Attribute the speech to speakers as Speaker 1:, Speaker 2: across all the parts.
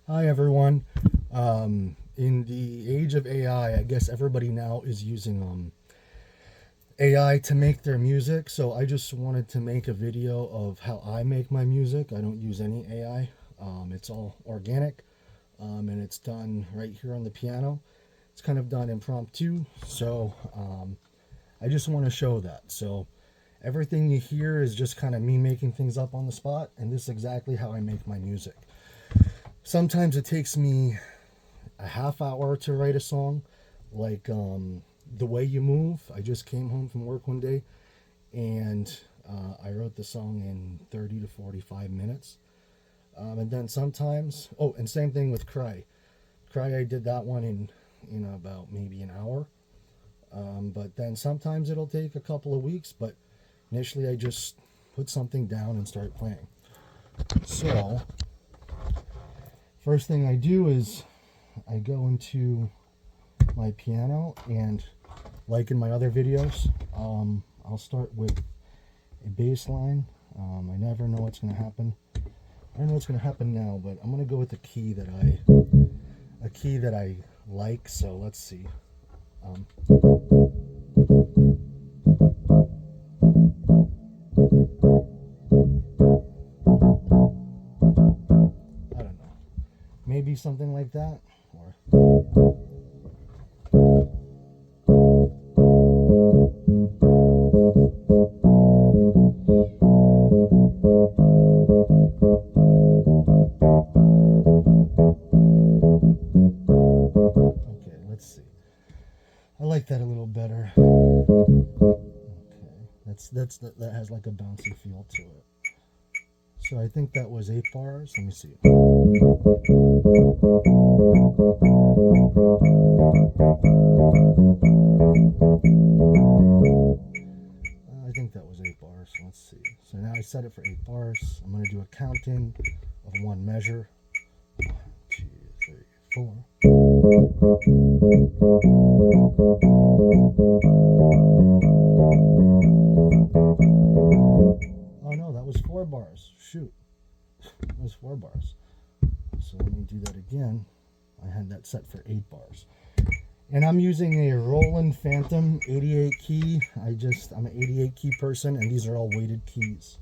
Speaker 1: Hi everyone. In the age of AI, I guess everybody now is using AI to make their music. So I just wanted to make a video of how I make my music. I don't use any AI. It's all organic, and it's done right here on the piano. It's kind of done impromptu. So I just want to show that. So everything you hear is just kind of me making things up on the spot, and this is exactly how I make my music. Sometimes it takes me a half hour to write a song, like The Way You Move. I just came home from work one day and I wrote the song in 30 to 45 minutes. And then sometimes, oh, and same thing with Cry. Cry, I did that one in about maybe an hour. But then sometimes it'll take a couple of weeks, but initially I just put something down and start playing. So, first thing I do is I go into my piano, and like in my other videos, I'll start with a bass line. I never know what's going to happen. I don't know what's going to happen now, but I'm going to go with a key that I like. So let's see. I don't know. Maybe something like that, or okay. Let's see. I like that a little better. Okay, that has like a bouncy feel to it. So I think that was 8 bars. Let me see. I think that was 8 bars. Let's see. So now I set it for 8 bars. I'm going to do a counting of one measure. 1, 2, 3, 4. Oh no, that was 4 bars. Shoot. That was 4 bars. So let me do that again. I had that set for 8 bars. And I'm using a Roland Phantom 88 key. I'm an 88 key person, and these are all weighted keys.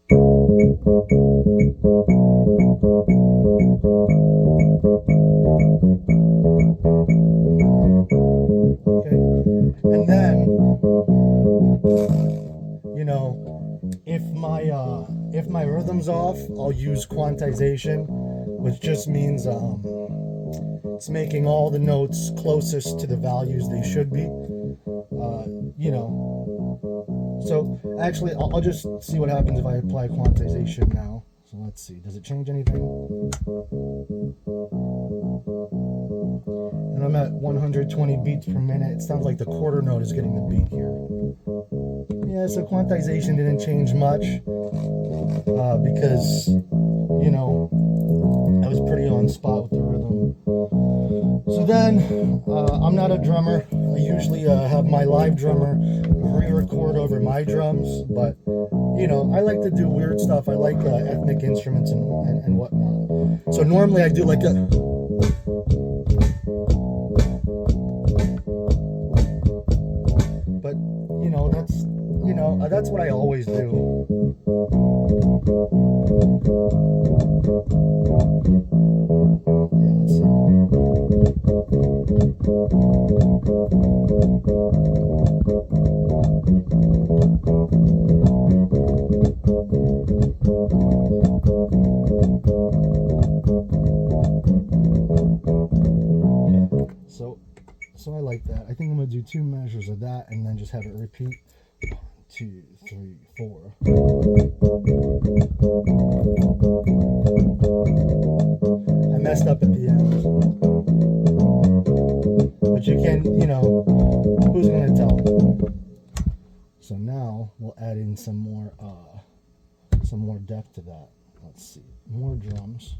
Speaker 1: 1, 2, 3. Okay. And then, if my rhythm's off, I'll use quantization, which just means it's making all the notes closest to the values they should be. So actually, I'll just see what happens if I apply quantization now. So let's see. Does it change anything? And I'm at 120 beats per minute. It sounds like the quarter note is getting the beat here. Yeah, so quantization didn't change much because, I was pretty on spot with the rhythm. So then, I'm not a drummer. I usually have my live drummer re-record over my drums, but I like to do weird stuff. I like ethnic instruments and whatnot. So normally I do like a, but that's what I always do. Yeah, let's see. So I like that. I think I'm gonna do 2 measures of that and then just have it repeat. 1, 2, 3, 4. I messed up at the end, but you can, who's gonna tell? So now we'll add in some more depth to that. Let's see, more drums.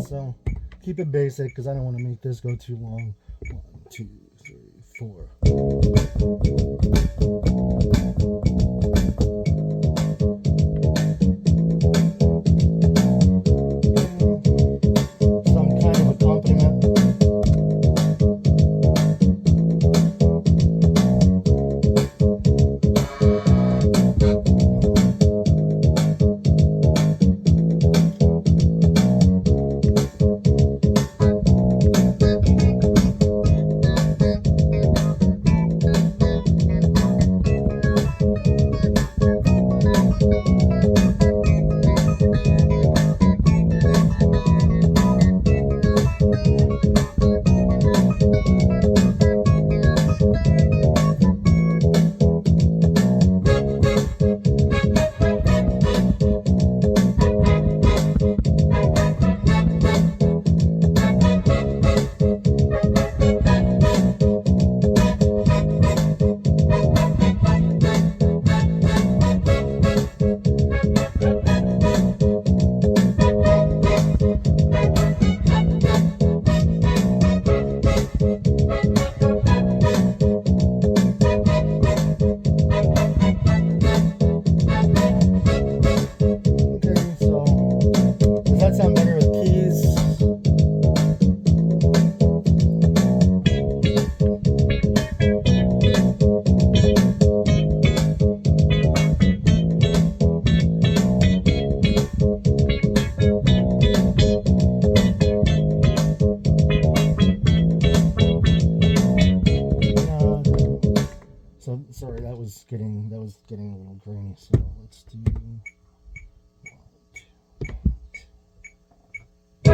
Speaker 1: So keep it basic because I don't want to make this go too long. 1, 2, 3, 4. Some kind of accompaniment. Sorry, that was getting a little grainy. So let's do 1, 2.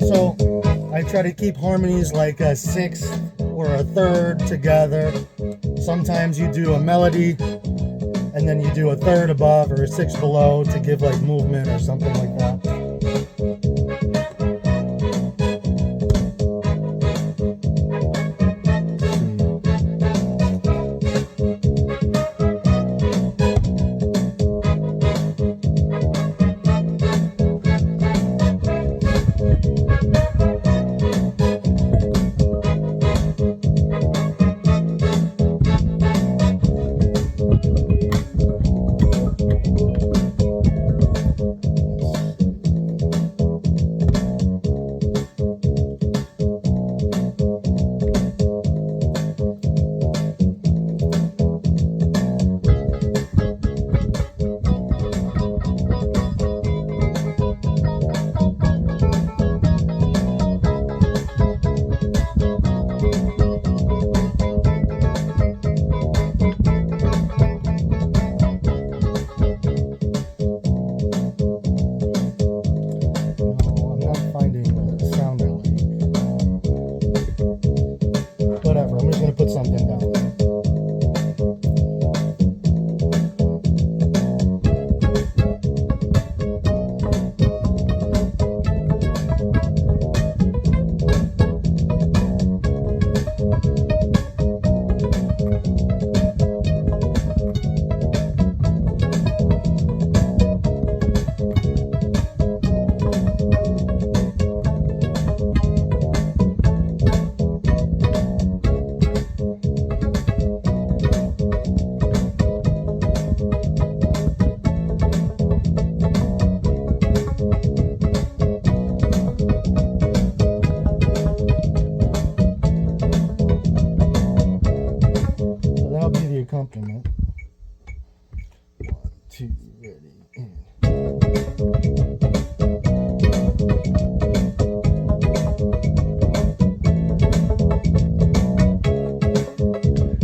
Speaker 1: So I try to keep harmonies like a sixth or a third together. Sometimes you do a melody and then you do a third above or a sixth below to give like movement or something like that. Accompaniment. 1, 2, ready, and.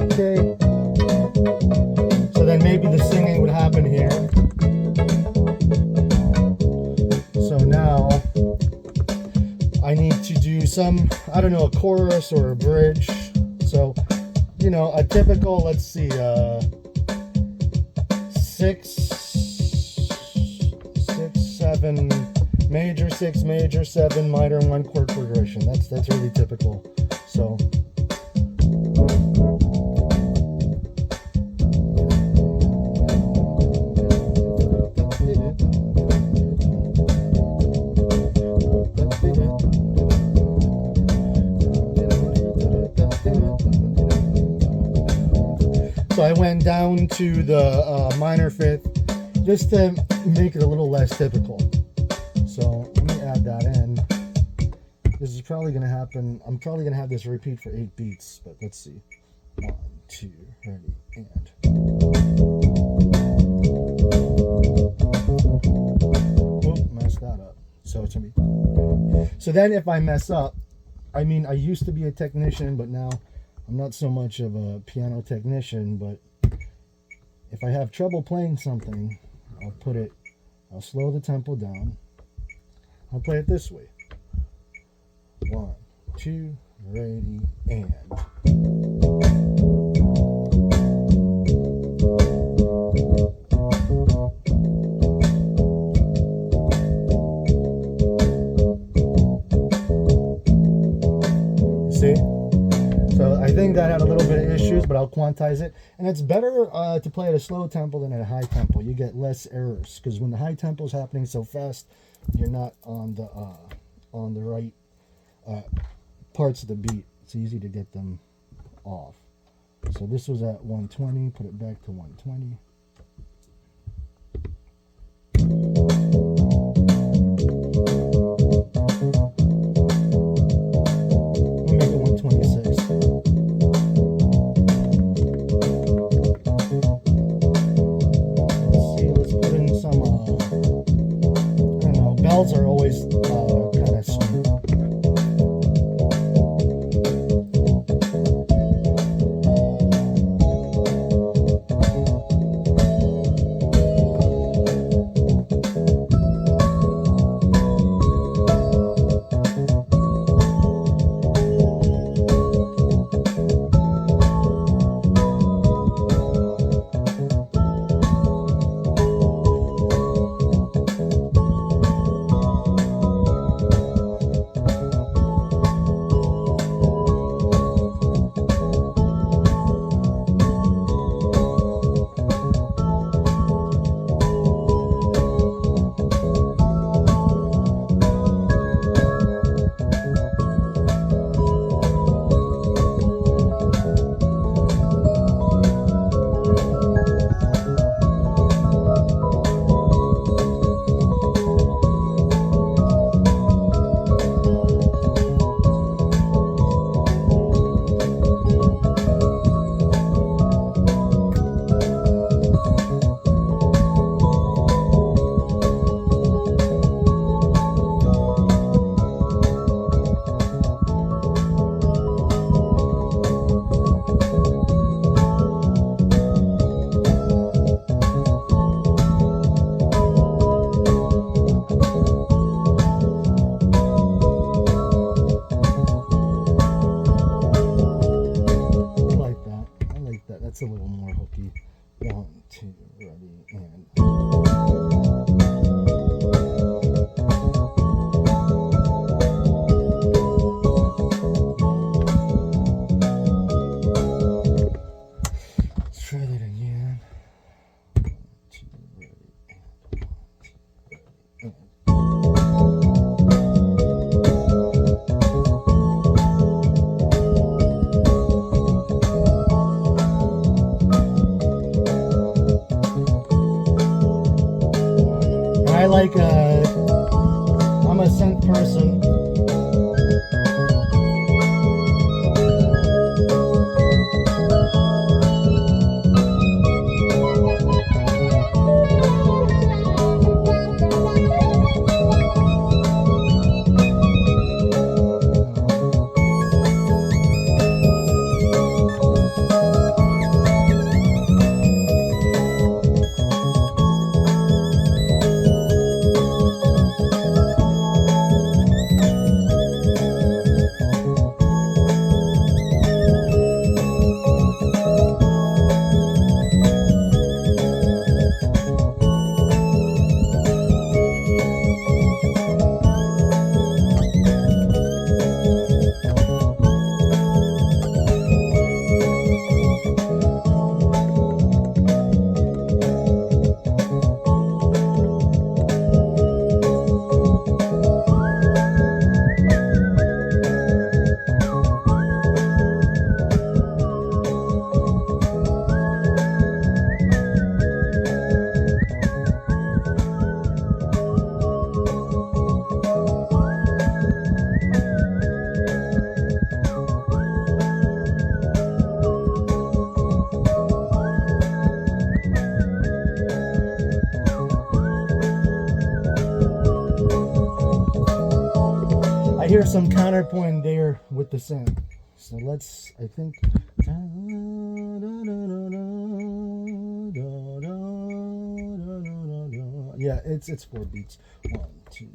Speaker 1: Okay. So then maybe the singing would happen here. So now I need to do some, I don't know, a chorus or a bridge. So, you know, a typical, let's see, 6, 7, major 6, major 7, minor 1 chord progression. That's really typical. So So I went down to the minor fifth just to make it a little less typical. So let me add that in. This is probably going to happen. I'm probably going to have this repeat for 8 beats, but let's see. 1, 2, ready, and. Oop, messed that up. So it's going to be. So then if I mess up, I mean, I used to be a technician, but now I'm not so much of a piano technician, but if I have trouble playing something, I'll slow the tempo down. I'll play it this way. 1, 2, ready, and. See? So I think that had a little bit of issues, but I'll quantize it. And it's better to play at a slow tempo than at a high tempo. You get less errors, because when the high tempo is happening so fast, you're not on the right parts of the beat. It's easy to get them off. So this was at 120. Put it back to 120. Make it 126. Let's see. Let's put in some. I don't know. Bells are always kind of sweet. That's a little more hooky. 1, 2, ready, and. Let's try that again. 1, 2, ready, and 1, 2, ready, and. I'm a synth person. I hear some counterpoint there with the synth. So let's, I think. Yeah, it's 4 beats. 1, 2,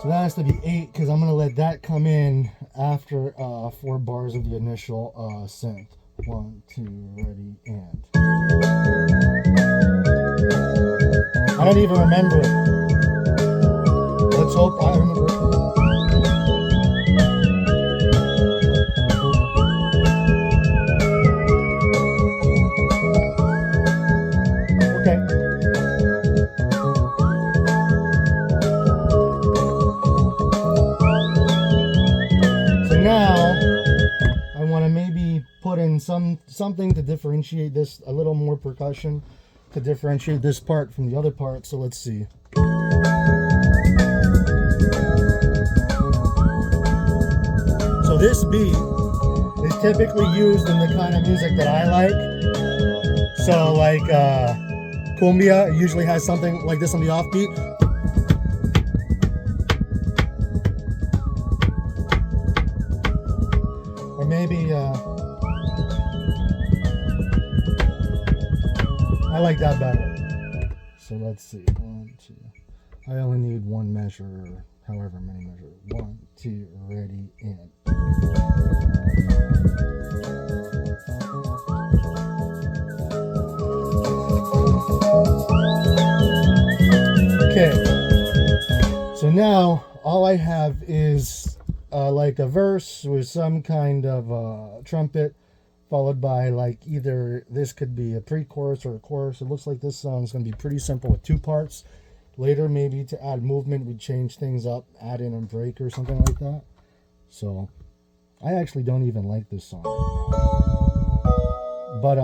Speaker 1: so that has to be 8 because I'm going to let that come in after 4 bars of the initial synth. 1, 2, ready, and. I don't even remember it. Let's hope I remember it. Something to differentiate this, a little more percussion to differentiate this part from the other part. So let's see. So this beat is typically used in the kind of music that I like. So like cumbia usually has something like this on the offbeat. Or maybe I like that better. So let's see. 1, 2. I only need one measure, or however many measures. 1, 2, ready, and. Okay. So now all I have is like a verse with some kind of trumpet, followed by like either this could be a pre-chorus or a chorus. It looks like this song is going to be pretty simple with 2 parts. Later, maybe to add movement, we change things up, add in a break or something like that. So I actually don't even like this song. But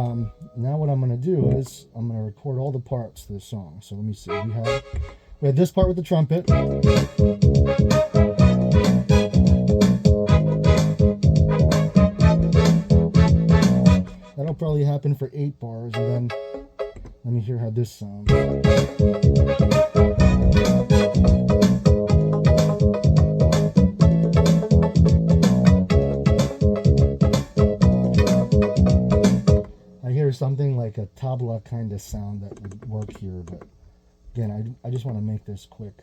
Speaker 1: now what I'm going to do is I'm going to record all the parts to this song. So let me see. We have this part with the trumpet. That'll probably happen for 8 bars, and then let me hear how this sounds. I hear something like a tabla kind of sound that would work here, but again, I just want to make this quick.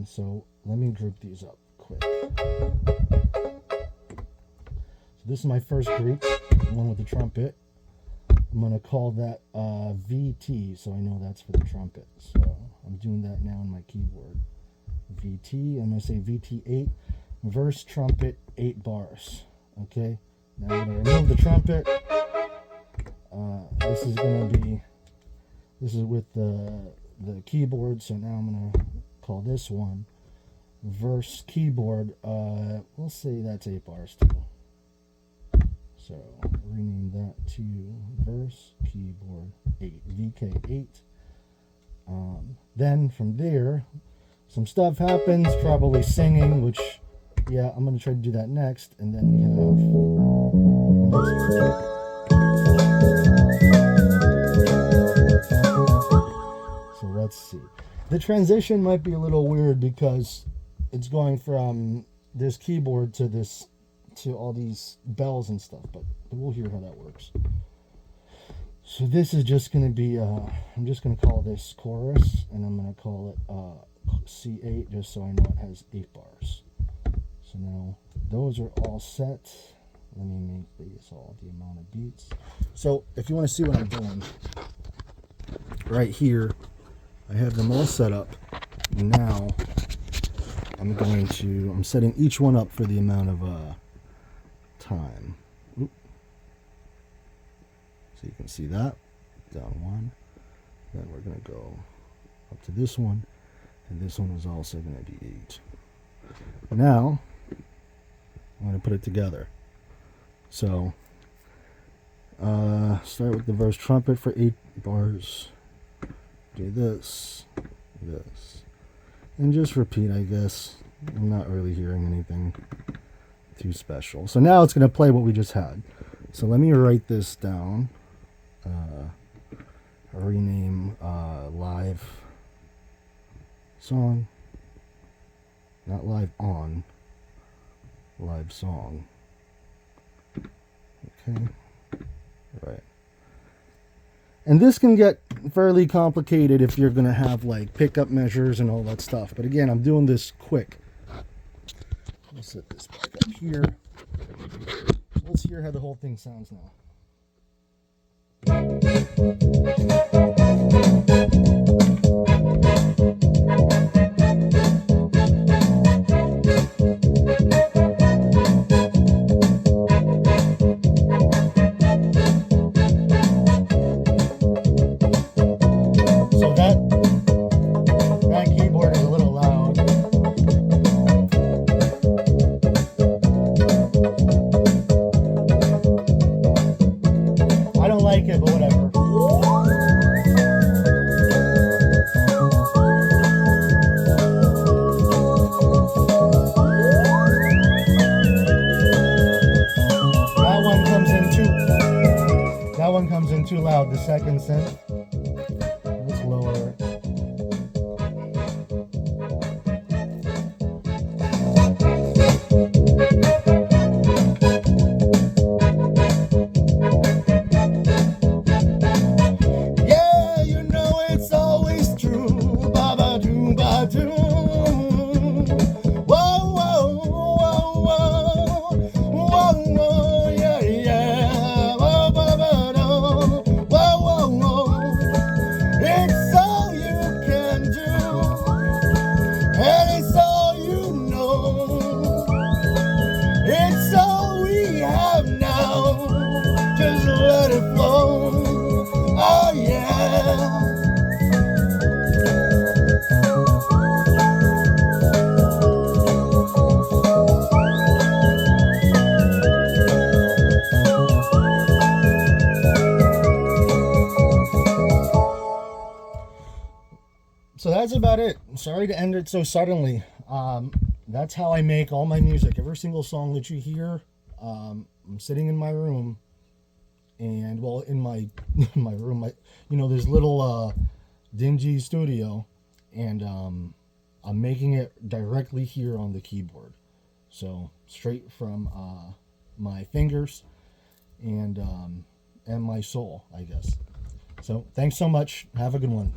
Speaker 1: So let me group these up quick. So this is my first group, the one with the trumpet. I'm going to call that VT, so I know that's for the trumpet. So I'm doing that now on my keyboard. VT, I'm going to say VT8, verse, trumpet, 8 bars. Okay, now I'm going to remove the trumpet. This is going to be, this is with the keyboard, so now I'm going to call this one verse keyboard. We'll say that's 8 bars too. So rename that to verse keyboard 8, VK8. Then from there, some stuff happens, probably singing, which, yeah, I'm going to try to do that next. And then we have... So let's see. The transition might be a little weird because it's going from this keyboard to this, to all these bells and stuff, but we'll hear how that works. So this is just going to be, I'm just going to call this chorus, and I'm going to call it C8, just so I know it has 8 bars. So now those are all set. Let me make these all the amount of beats. So if you want to see what I'm doing, right here, I have them all set up. Now I'm setting each one up for the amount of time. Oop. So you can see that, down 1. Then we're going to go up to this one, and this one is also going to be 8. Now, I'm going to put it together. So, start with the verse trumpet for 8 bars. Do this, and just repeat, I guess. I'm not really hearing anything too special. So now it's going to play what we just had. So let me write this down. Rename live song, not live on, live song. Okay, right. And this can get fairly complicated if you're going to have like pickup measures and all that stuff. But again, I'm doing this quick. I'll set this back up here. So let's hear how the whole thing sounds now. So that keyboard is a little loud. I don't like it, but whatever. That one comes in too loud, the second synth. Let's lower it. Yeah, you know it's always true. Ba-ba-doo, ba-doo. Whoa, whoa, whoa, whoa. Whoa, whoa, yeah, yeah. Whoa, ba-ba-doo. Whoa, whoa, whoa. It's all you can do, and it's all you know. It's all we have now. Just let it flow. Oh yeah. So that's about it. Sorry to end it so suddenly. That's how I make all my music. Every single song that you hear, I'm sitting in my room, and well, in my my room, this little dingy studio, and I'm making it directly here on the keyboard, so straight from my fingers and my soul, I guess. So thanks so much. Have a good one.